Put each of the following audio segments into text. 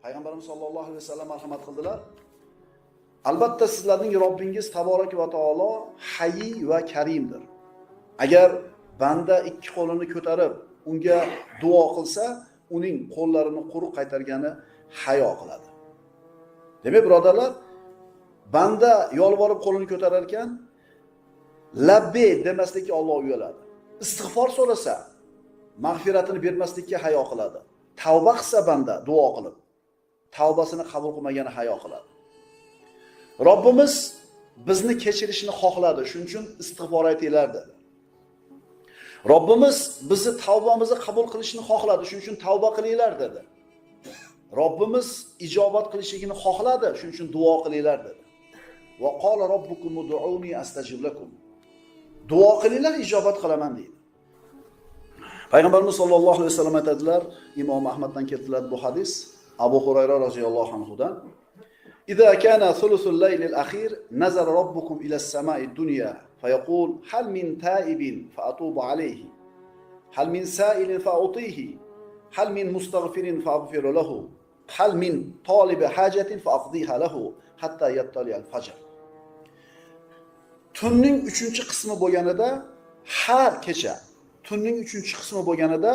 Payg'ambarimiz sollallohu alayhi vasallam marhamat qildilar. Albatta sizlarning Robbingiz taborak va taolo hayy va karimdir. Agar banda ikki qo'lini ko'tarib unga duo qilsa, uning qo'llarini quruq qaytargani hayo qiladi. Demak, birodarlar, banda yolvorib qo'lini ko'tarar ekan, labbe demaslikka Alloh uyaladi. Istig'for so'rasa, mag'firatini bermaslikka hayo qiladi. Tavba qilsa banda duo qilib, tavbasini qabul qilmagani hayo qiladi. Robbimiz bizni kechirishni xohladi, shuning uchun istig'for aytinglar dedi. Robbimiz bizni tavbamizni qabul qilishni xohladi, shuning uchun tavba qilinglar dedi. Robbimiz ijobat qilishligini xohladi, shuning uchun duo qilinglar dedi. Va qala robbukum ud'uni astajib lakum. Duo qilinglar, ijobat qilaman dedi. Payg'ambarimiz sollallohu alayhi vasallam aytadilar, Imom Ahmaddan keltiriladi bu hadis, Abu Hurayra roziyallohu anhudan. إذا كان ثلث الليل الأخير نزل ربكم إلى السماء الدنيا فيقول هل من تائب فأتوب عليه هل من سائل فأعطيه هل من مستغفر فأغفر له هل من طالب حاجة فأقضيها له حتى يطلع الفجر. Tunning 3-qismi bo'lganida, har kecha tunning 3-qismi bo'lganida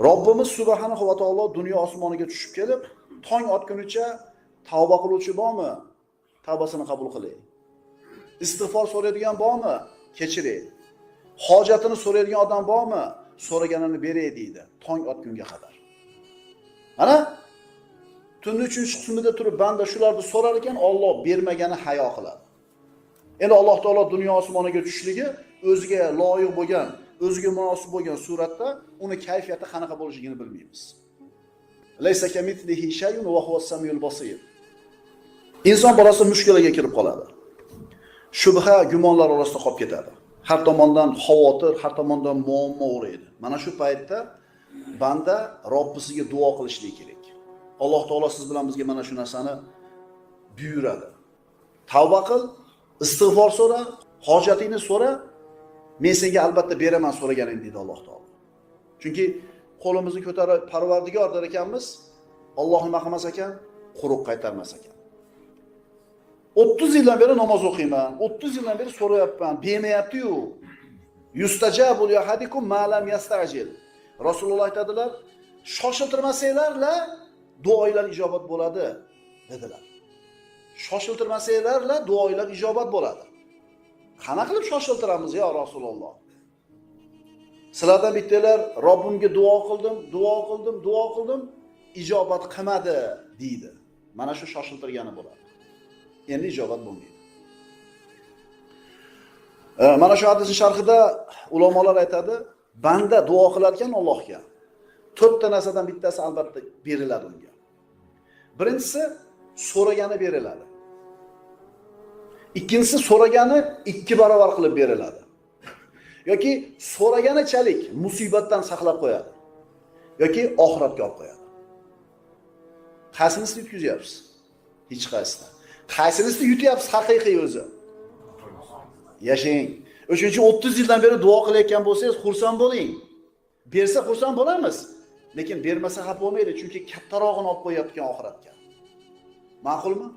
Robbimiz subhanahu va taolo dunyo osmoniga tushib kelib, tong otgunicha tavba qiluvchi bormi? Tavbasini qabul qiling. Istig'for so'raydigan bormi? Kechiring. Hojatini so'raydigan odam bormi? So'raganini beray deydi, tong otgunga qadar. Mana tunning 3-qismida turib banda shularni so'rar ekan, Alloh bermagani hayo qiladi. Endi Alloh taolo dunyo osmoniga tushishligi o'ziga loyiq bo'lgan, o'ziga munosib bo'lgan suratda uni kayfiyati qanaqa bo'lishligini bilmaymiz. Laysa kamithlihi shay'un va huwas samiyul basir. Inson bolasi mushkulaga kirib qoladi. Shubha, gumonlar orasida qolib ketadi. Har tomondan xavotir, har tomondan muammo o'raydi. Mana shu paytda banda Robbisiga duo qilishligi kerak. Alloh taolo siz bilan bizga mana shu narsani buyuradi. Tavba qil, istig'for so'ra, hojatingni so'ra, men senga albatta beraman so'raganing deydi Alloh taolo. Chunki qo'limizni ko'tarib Parvardigor der ekanmiz, Alloh nima qilmas ekan? Quruq qaytarmas ekan. 30 yildan beri namoz o'qiyman, 30 yildan beri so'rayapman, bermayapti-yu. Yustajabu li ahadikum ma lam yastajil. Rasululloh aytadilar, shoshiltirmasanglarla duoinglar ijobat bo'ladi dedilar. Shoshiltirmasanglarla duoinglar ijobat bo'ladi. Qana qilib shoshiltiramiz yo Rasululloh? Sizlardan bittalar Robbimga duo qildim, ijobat qilmadi deydi. Mana shu shoshiltirgani bo'ladi. Endi ijobat bo'lmaydi. Mana shu hadisning sharhida ulamolar aytadi, banda duo qilar ekan Allohga 4 ta narsadan bittasi albatta beriladi unga. Birinchisi so'ragani beriladi. Ikkinchisi so'ragani 2 barobar qilib beriladi. Yoki so'raganichalik musibatdan saqlab qo'yadi. Yoki oxiratga olib qo'yadi. Qaysinisini yutkazyapsiz? Hech qaysini. Qaysinisini yutyapsiz haqiqiy o'zi? Yashang. O'shuning uchun 30 yildan beri duo qilayotgan bo'lsangiz, xursand bo'ling. Bersa xursand bo'lamiz, lekin bermasa xafa bo'lmaydi, chunki kattarog'ini olib qo'yayotgan oxiratga. Ma'qulmi?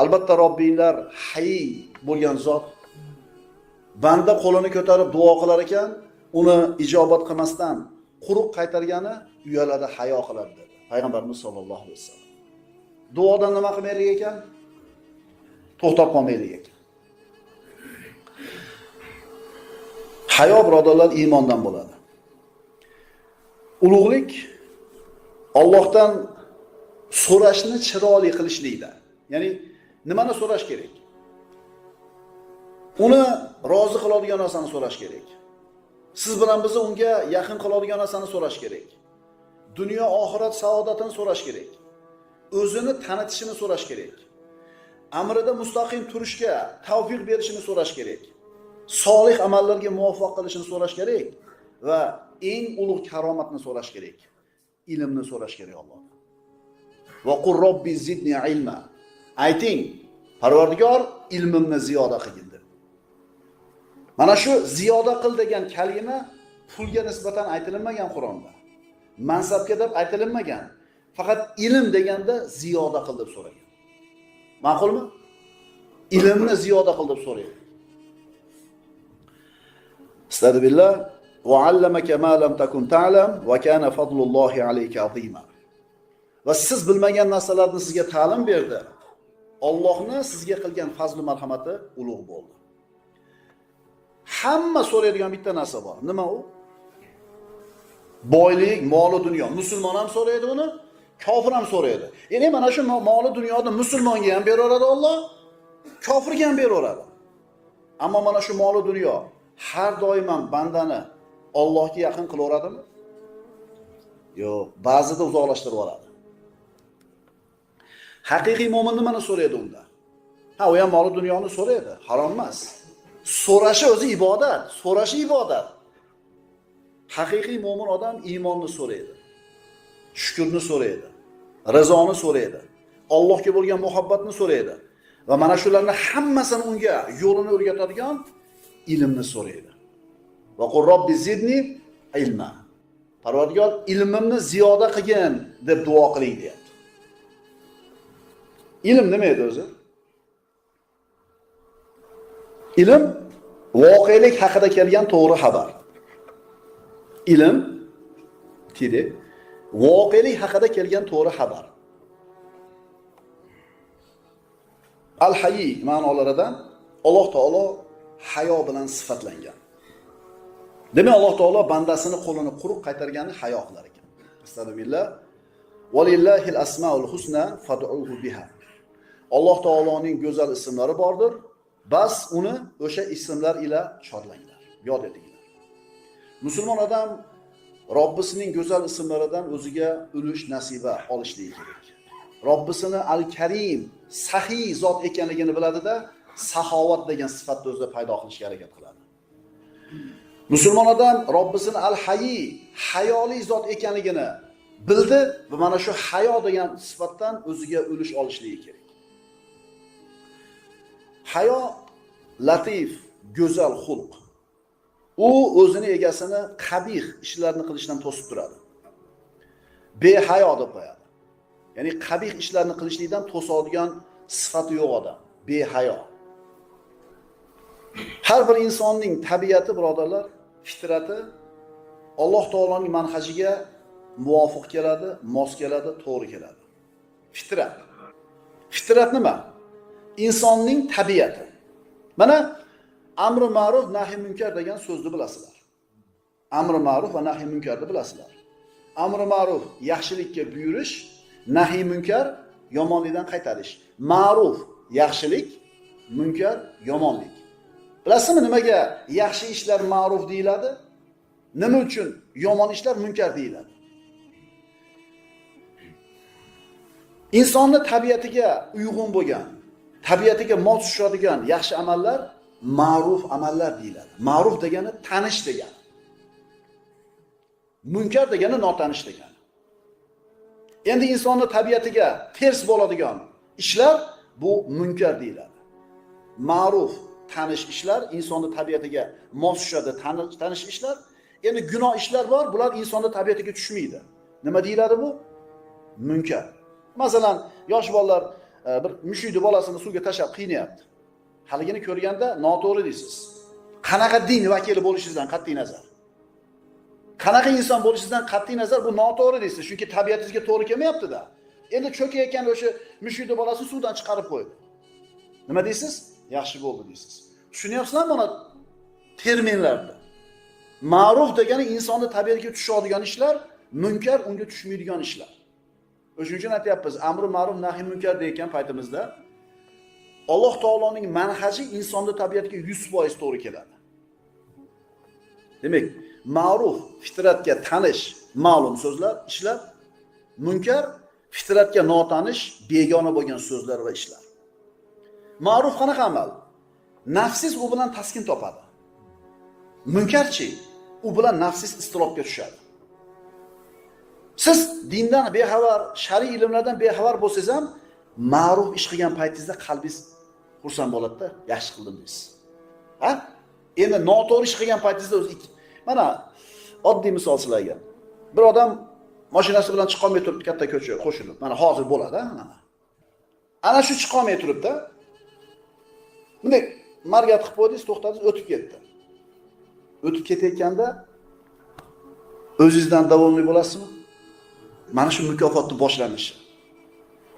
Albatta Robbinglar hayy bo'lgan zot. Banda qo'lini ko'tarib duo qilar ekan, uni ijobat qilmasdan quruq qaytargani uyaladi, hayo qiladi dedi Payg'ambarimiz sollallohu alayhi vasallam. Duodan nima qilmaylik ekan? To'xtab qolmaylik ekan. Hayo birodarlar iymondan bo'ladi. Ulug'lik Allohdan so'rashni chiroyli qilishlikda. Ya'ni nimani so'rash kerak? Uni rozi qiladigan narsani so'rash kerak. Siz bilan bizni unga yaqin qiladigan narsani so'rash kerak. Dunyo oxirat saodatini so'rash kerak. O'zini tanitishini so'rash kerak. Amrida mustaqim turishga tavfiq berishini so'rash kerak. Solih amallarga muvaffaq qilishini so'rash kerak va eng ulug' karomatni so'rash kerak. Ilmni so'rash kerak Alloh. Va qur robbi zidni ilma. Ayting, Parvardigor ilmimni ziyoda qilgin deb. Mana shu ziyoda qil degan kalima pulga nisbatan aytilmagan Qur'onda. Mansabga deb aytilmagan. Faqat ilm deganda ziyoda qil deb so'ragan. Ma'qulmi? Ilmni ziyoda qil deb so'raydi. Astagfirullah va allamaka ma lam takun ta'lam va kana fadlullohi alayka azima. Va siz bilmagan narsalarni sizga ta'lim berdi. Allohning sizga qilgan fazl va marhamati ulug' bo'ldi. Hamma so'raydigan bitta narsa bor. Nima u? Boylik, mol va dunyo. Musulmon ham so'raydi uni, kofir ham so'raydi. Ya'ni mana shu mol va dunyoni musulmonga ham beraveradi Alloh, kofirga ham beraveradi. Ammo mana shu mol va dunyo har doim ham bandani Allohga yaqin qilaveradimi? Yo'q, ba'zida uzoqlashtirib yuboradi. Haqiqiy mo'min nimani so'raydi unda? Ha, u ham mol va dunyoni so'raydi, harom emas. So'rashi o'zi ibodat, so'rashi ibodat. Haqiqiy mo'min odam iymonni so'raydi. Shukrni so'raydi. Rizoni so'raydi. Allohga bo'lgan muhabbatni so'raydi. Va mana shularning hammasini unga yo'lini o'rgatadigan ilmni so'raydi. Va qul robbi zidni ilma. Parvardigor, ilmimni ziyoda qilgin deb duo qiling deyapti. Ilm nima edi o'zi? Ilm voqelik haqida kelgan to'g'ri xabar. Ilm dedi, voqelik haqida kelgan to'g'ri xabar. Al-Hayy ma'nolaridan Alloh taolo hayo bilan sifatlangan. Demak, Alloh taolo bandasini qo'lini quruq qaytargani hayo qilar ekan. Astagfirullah. Valillahil asmaul husna fad'uhu biha. Alloh taoloning go'zal ismlari bordir. Bas uni o'sha ismlar ila chodlanglar, yod etinglar. Musulmon odam Robbisining go'zal ismlaridan o'ziga ulush nasiba olishligi kerak. Robbisini Al-Karim, sahiy zot ekanligini biladida, saxovat degan sifatni o'zida paydo qilishga harakat qiladi. Musulmon odam Robbisini Al-Hayy, hayoli zot ekanligini bildi va mana shu hayo degan sifatdan o'ziga ulush olishligi kerak. Hayo latif, go'zal xulq. U o'zini egasini qabih ishlarni qilishdan to'sib turadi. Behayo deb qo'yadi. Ya'ni qabih ishlarni qilishlikdan to'sadigan sifati yo'q odam, behayo. Har bir insonning tabiati, birodarlar, fitrati Alloh taoloning manhajiga muvofiq keladi, mos keladi, to'g'ri keladi. Fitrat. Fitrat nima? Insonning tabiati. Mana amri ma'ruf, nahy munkar degan so'zni bilasizlar. Amri ma'ruf va nahy munkarni bilasizlar. Amri ma'ruf yaxshilikka buyurish, nahy munkar yomonlikdan qaytarish. Ma'ruf yaxshilik, munkar yomonlik. Bilasizmi nimaga yaxshi ishlar ma'ruf deyiladi? Nima uchun yomon ishlar munkar deyiladi? Insonning tabiatiga uyg'un bo'lgan, tabiatiga mos tushadigan yaxshi amallar ma'ruf amallar deyiladi. Ma'ruf degani tanish degani. Munkar degani notanish degani. Endi insonning tabiatiga ters bo'ladigan ishlar bu munkar deyiladi. Ma'ruf tanish ishlar insonning tabiatiga mos tushadi, tanish ishlar. Endi gunoh ishlar bor, bular insonning tabiatiga tushmaydi. Nima deyiladi bu? Munkar. Masalan, yosh bolalar bir mushukni bolasini suvga tashlab qiynayapti. Haligini ko'rganda noto'g'ri deysiz. Qanaqa din vakili bo'lishingizdan qat'iy nazar. Qanaqa inson bo'lishingizdan qat'iy nazar bu noto'g'ri deysiz, chunki tabiatingizga to'g'ri kelmayapti-da. Endi cho'kayotgan o'sha mushukni bolasini suvdan chiqarib qo'ydi. Nima deysiz? Yaxshi bo'ldi deysiz. Tushunyapsizlarmi mana terminlarda? Ma'ruf degani insonning tabiatiga tushadigan ishlar, munkar unga tushmaydigan ishlar. O'shuning uchun aytyapmiz, amri ma'ruf nahy munkar deyotgan paytimizda Alloh taoloning manhaji insonning tabiatiga 100% to'g'ri keladi. Demak, ma'ruf fitratga tanish ma'lum so'zlar, ishlar, munkar fitratga notanish, begona bo'lgan so'zlar va ishlar. Ma'ruf qanaqa amal? Nafsiz u bilan taskin topadi. Munkarchi u bilan nafsiz istirobga tushadi. Siz dindan bexabar, shariy ilmlardan bexabar bo'lsangiz ham, ma'ruf ish qilgan paytingizda qalbingiz xursand bo'ladi-da, yaxshi qildim deysiz. Ha? Endi noto'g'ri ish qilgan paytingizda o'zi mana oddiy misol sizlarga. Bir odam Mashinasi bilan chiqolmay turibdi katta ko'cha qo'shilib. Mana hozir bo'ladi, mana. Ana shu chiqolmay turibdi. Bunday margat qilib qo'ydingiz, to'xtadingiz, o'tib ketdi. O'tib ketayotganda o'zingizdan davomli bo'lasizmi? Mana shu mukofotni boshlanishi.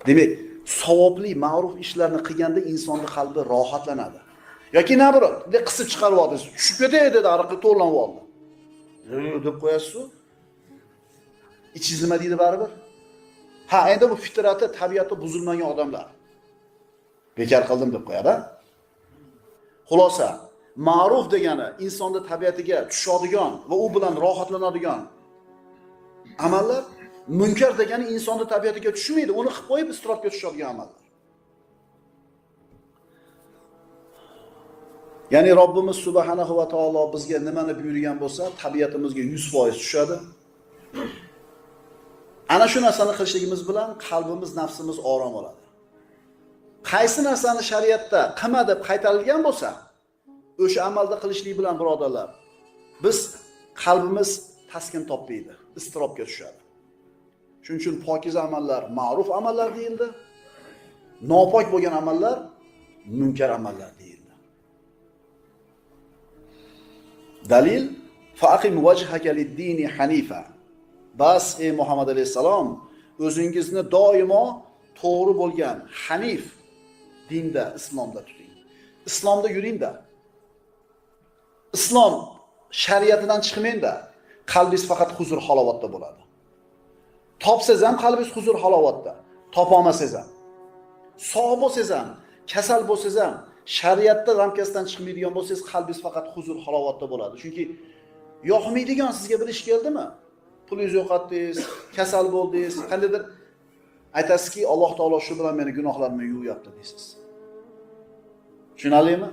Demak, savobli, ma'ruf ishlarni qilganda insonning qalbi rohatlanadi. Yoki nabirot, deb qisib chiqarib oldingiz. Tushib ketay dedi, ariqqa to'g'lanib oldi. Deb qo'yasiz-ku. Ichingiz nima deydi baribir? Ha, endi bu fitrati, tabiati buzilmagan odamlar. Bekar qildim deb qo'yadi. Xulosa, ma'ruf degani insonning tabiatiga tushadigan va u bilan rohatlanadigan amallar, munkar degani insonning tabiatiga tushmaydi, uni qilib qo'yib istirofga tushadigan amallar. Ya'ni Robbimiz subhanahu va taolo bizga nimani buyurgan bo'lsa, tabiatimizga 100% tushadi. Ana shu narsani qilishligimiz bilan qalbimiz, nafsimiz orom oladi. Qaysi narsani shariatda qilma deb qaytarilgan bo'lsa, o'sha amalda qilishlik bilan birodarlar, biz qalbimiz taskin topmaydi, istirobga tushadi. Shuning uchun pokiza amallar ma'ruf amallar deyildi. Nopok bo'lgan amallar munkar amallar deyildi. Dalil faqim wajhaka lid-dini hanifa. Bas ey Muhammad alayhisalom, o'zingizni doimo to'g'ri bo'lgan hanif dinda, islomda tuting. Islomda yuring-da. Islom shariatidan chiqmang-da. Qalbingiz faqat huzur halovatda bo'ladi. Topsangiz ham qalbingiz huzur halovatda, topolmasangiz ham. Sog' bo'lsangiz ham, kasal bo'lsangiz ham, shariatda ramkasidan chiqmaydigan bo'lsangiz, qalbingiz faqat huzur halovatda bo'ladi. Chunki yoqmaydigan sizga bir ish keldimi? Pulingizni yo'qotdingiz, kasal bo'ldingiz, qandaydir aytasizki, Alloh taolo shu bilan meni gunohlarimni yuvyapti deysiz. Tushunalingmi?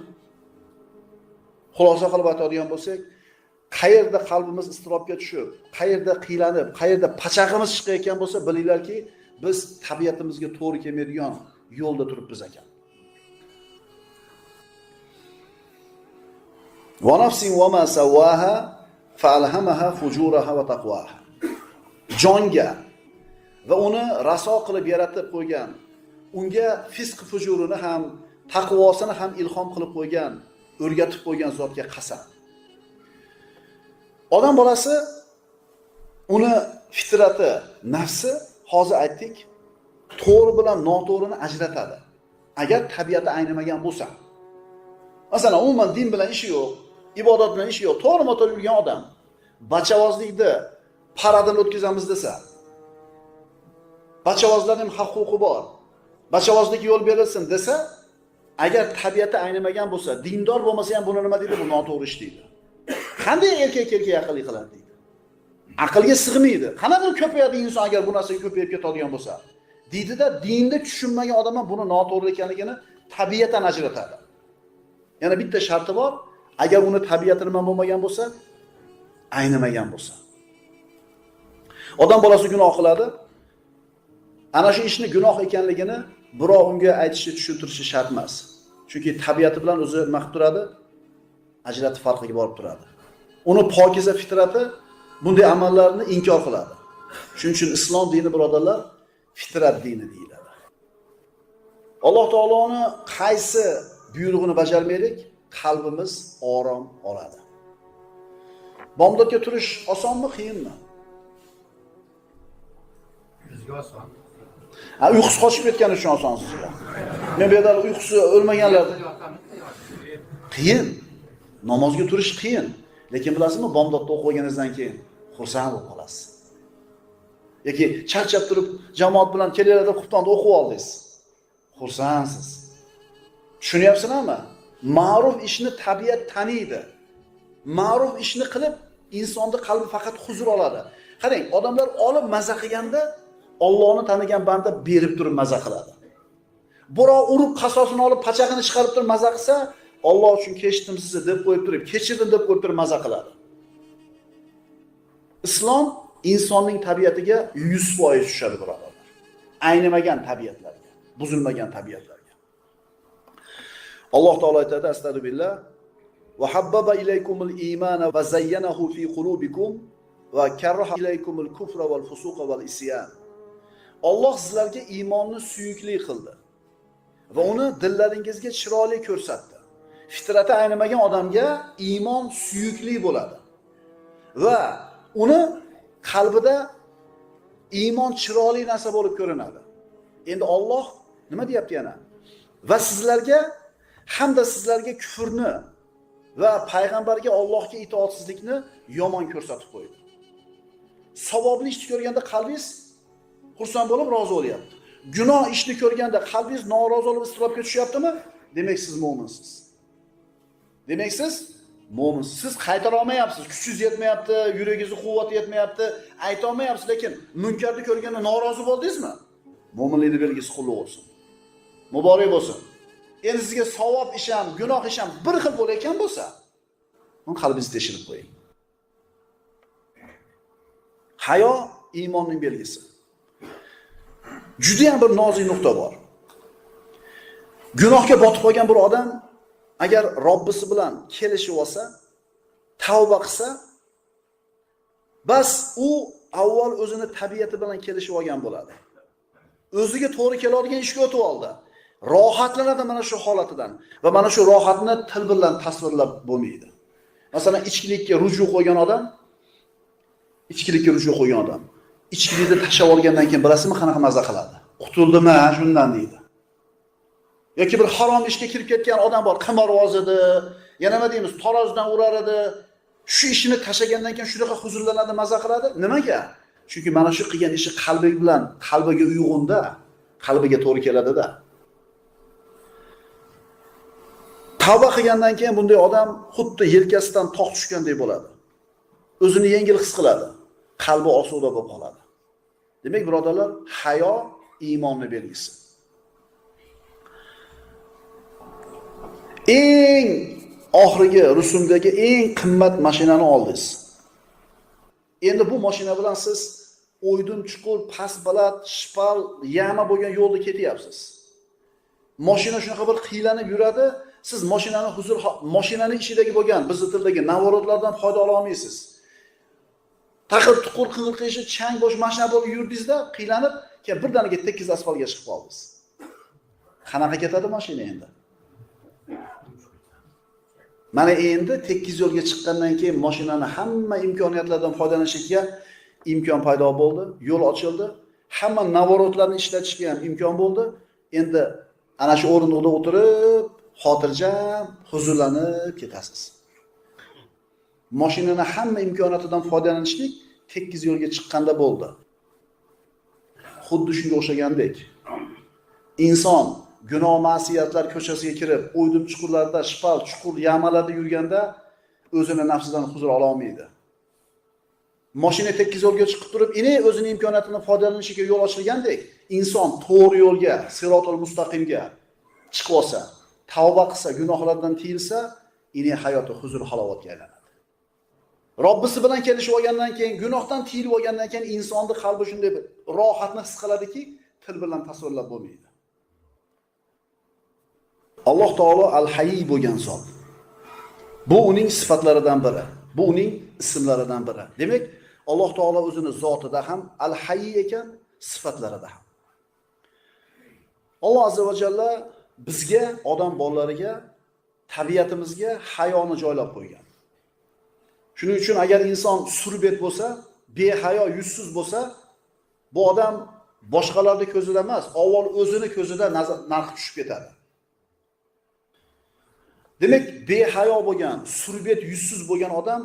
Xulosa qilib aytadigan bo'lsak, qayerda qalbimiz istirobga tushib, qayerda qiylanib, qayerda pachag'imiz chiqayotgan bo'lsa, bilinglarki, biz tabiatimizga to'g'ri kelmaydigan yo'lda turibmiz ekan. Va nafsin va ma sawaha fa'alhamaha fujuraha va taqwaha. Jonga va uni raso qilib yaratib qo'ygan, unga fisq fujurini ham, taqvosini ham ilhom qilib qo'ygan, o'rgatib qo'ygan zotga qasam. Odam bolasi uni fitrati, nafsi, hozir aytdik, to'g'ri bilan noto'g'rini ajratadi. Agar tabiati aynimagan bo'lsa. Masalan, umuman din bilan ishi yo'q, ibodat bilan ishi yo'q, to'g'ri-mo'to'g'ri yurgan odam bachavozlikni paradan o'tkazamiz desa, bachavozlarning huquqi bor, bachavozlik yo'l berilsin desa, agar tabiati aynimagan bo'lsa, dindor bo'lmasa ham buni nima deydi? Bu noto'g'ri ish deydi. Qanday erkak aqlli qiladi deydi. Aqlga sig'maydi. Qanaqa ko'payadi inson agar bu narsaga ko'payib ketadigan bo'lsa? Deydida, dinda tushunmagan odam ham buni noto'g'ri ekanligini tabiatan ajratadi. Yana bitta sharti bor, agar uni tabiati nima bo'lmagan bo'lsa, aynimagan bo'lsa. Odam bolasi gunoh qiladi. Ana shu ishni gunoh ekanligini birov unga aytishi, tushuntirishi shart emas. Chunki tabiati bilan o'zi nima qilib turadi? Ajratib farqiga borib turadi. Uni pokiza fitrati bunday amallarni inkor qiladi. Shuning uchun islom dini birodarlar fitrat dini deyiladi. Alloh taoloning qaysi buyrug'ini bajarmaylik, qalbimiz orom oladi. Bomdodga turish osonmi, qiyinmi? Bizga oson. Uyqusi qochib ketgani uchun oson sizga. Men bu yerda uyqusi o'lmaganlar qiyin. Namozga turish qiyin. Lekin bilasizmi, bomdodda o'qiganingizdan keyin xursand bo'lib qolasiz. Yoki charchab turib jamoat bilan kelinglar xuftonda o'qib oldingiz. Xursandsiz. Tushunyapsizlarmi? Ma'ruf ishni tabiat taniydi. Ma'ruf ishni qilib insonning qalbi faqat huzur oladi. Qarang, odamlar olib maza qilganda Allohni tanigan banda berib turib maza qiladi. Birov urib qasosini olib pachag'ini chiqarib turib maza qilsa, Alloh uchun kechdim sizni deb qo'yib turib, kechirdim deb qo'yib turib maza qiladi. Islom insonning tabiatiga 100% tushadi birodarlar. Aynimagan tabiatlarga, buzilmagan tabiatlarga. Alloh taolo aytadi: "Astagfirullah va habbaba ilaykumul iymana va zayyanahu fi qulubikum va karraha ilaykumul kufra val fusuqa val isyan. Alloh sizlarga iymonni suyukli qildi va uni dillaringizga chiroyli ko'rsatdi. Fitrati aynimagan odamga iymon suyukli bo'ladi va uni qalbida iymon chiroyli narsa bo'lib ko'rinadi. Endi Alloh nima deyapti yana? Va sizlarga hamda sizlarga kufrni va payg'ambarga Allohga itoatsizlikni yomon ko'rsatib qo'ydi. Savobli ishni ko'rganda qalbingiz xursand bo'lib rozi bo'lyapti. Gunoh ishni ko'rganda qalbingiz norozi bo'lib iztirobga tushyaptimi? Demak siz mo'minsiz. Demak siz mo'minsiz. Siz qaytara olmayapsiz, kuchingiz yetmayapti, yuragingizning quvvati yetmayapti, ayta olmayapsiz, lekin munkarni ko'rganda norozi bo'ldingizmi? Mo'minlikning belgisi qulluq bo'lsin. Muborak bo'lsin. Endi sizga savob ish ham, gunoh ish ham bir xil bo'layotgan bo'lsa, uni qalbingizni tekshirib qo'ying. Hayo iymonning belgisi. Juda ham bir nozik nuqta bor. Gunohga botib qolgan bir odam agar Robbisi bilan kelishib olsa, tavba qilsa, bas u avval o'zini tabiati bilan kelishib olgan bo'ladi. O'ziga to'g'ri keladigan ishga o'tib oldi. Rohatlanadi mana shu holatidan va mana shu rohatni til bilan tasvirlab bo'lmaydi. Masalan, ichkilikka ruju qo'ygan odam, ichkilikni tashlab olgandan keyin bilasizmi qanaqa maza qiladi? Qutuldimi shundan deydi. Yoki bir harom ishga kirib ketgan odam bor, qimorvoz edi, yana nima deymiz, tarozdan urar edi. Shu ishini tashlagandan keyin shunaqa huzurlanadi, maza qiladi. Nimaga? Chunki mana shu qilgan ishi qalbi bilan, qalbiga uyg'unda, qalbiga to'g'ri keladi-da. Tavba qilgandan keyin bunday odam xuddi yelkasidan tog' tushgandek bo'ladi. O'zini yengil his qiladi, qalbi osuda bo'lib qoladi. Demak, birodarlar, hayo iymonning belgisi. Eng oxirgi rusumdagi eng qimmat mashinani oldingiz. Endi bu mashina bilan siz o'ydin chuqur, past baland, shipal, yama bo'lgan yo'lda ketyapsiz. Mashina shunaqa bir qiylanib yuradi, siz mashinaning ichidagi bo'lgan bizning tildagi navorotlardan foyda ola olmaysiz. Taqir tuqur qing'irqishi, chang bo'sh mashina bo'lib yurdingizda, qiylanib, keyin birdaniga tekis asfaltga chiqib qoldingiz. Qanaqa ketadi mashina endi? Mana endi tekis yo'lga chiqqandan keyin mashinani hamma imkoniyatlardan foydalanishga imkon paydo bo'ldi, yo'l ochildi, hamma navorotlarni ishlatishga ham imkon bo'ldi. Endi ana shu o'rinda o'tirib, xotirjam, huzurlanib ketasiz. Mashinani hamma imkoniyatidan foydalanishlik tekis yo'lga chiqqanda bo'ldi. Xuddi shunga o'xshagandek, inson gunoh ma'siyatlar ko'chasiga kirib, o'ydim chuqurlarda, shipal, chuqur yamalarda yurganda o'zini nafsidan huzur ola olmaydi. Mashina tekis yo'lga chiqib turib, o'zining imkoniyatidan foydalanishiga yo'l ochilgandek, inson to'g'ri yo'lga, sirotul mustaqimga chiqib olsa, tavba qilsa, gunohlardan tiyilsa, hayoti huzur halovatga aylanadi. Robbisi bilan kelishib olgandan keyin, gunohdan tiyilib olgandan keyin insonning qalbi shunday bir rohatni his qiladiki, til bilan tasvirlab bo'lmaydi. Alloh taolo al-Hayy bo'lgan zot. Bu uning sifatlaridan biri. Bu uning ismlaridan biri. Demak, Alloh taolo o'zini zotida ham al-Hayy ekan, sifatlarida ham. Alloh azza va jalla bizga, odam bolalariga, tabiatimizga hayoni joylab qo'ygan. Shuning uchun agar inson surbet bo'lsa, behayo, yuzsiz bo'lsa, bu odam boshqalarning ko'zida emas, avval o'zini ko'zida narxi tushib ketadi. Demak, behayo bo'lgan, surbet, yuzsiz bo'lgan odam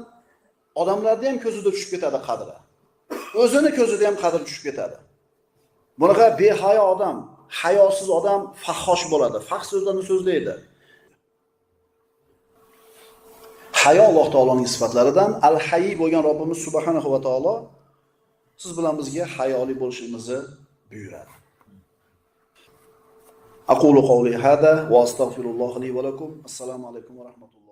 odamlarda ham ko'zida tushib ketadi qadri. O'zini ko'zida ham qadri tushib ketadi. Bunaqa behayo odam, hayosiz odam fahhosh bo'ladi. Fahsh so'zlarni so'zlaydi. Hayo Alloh taoloning sifatlaridan, al-Hayy bo'lgan Robbimiz subhanahu va taolo siz bilan bizga hayoli bo'lishimizni buyuradi. Aqulu qawli hada va astaghfirulloh li va lakum. Assalomu alaykum va rahmatulloh.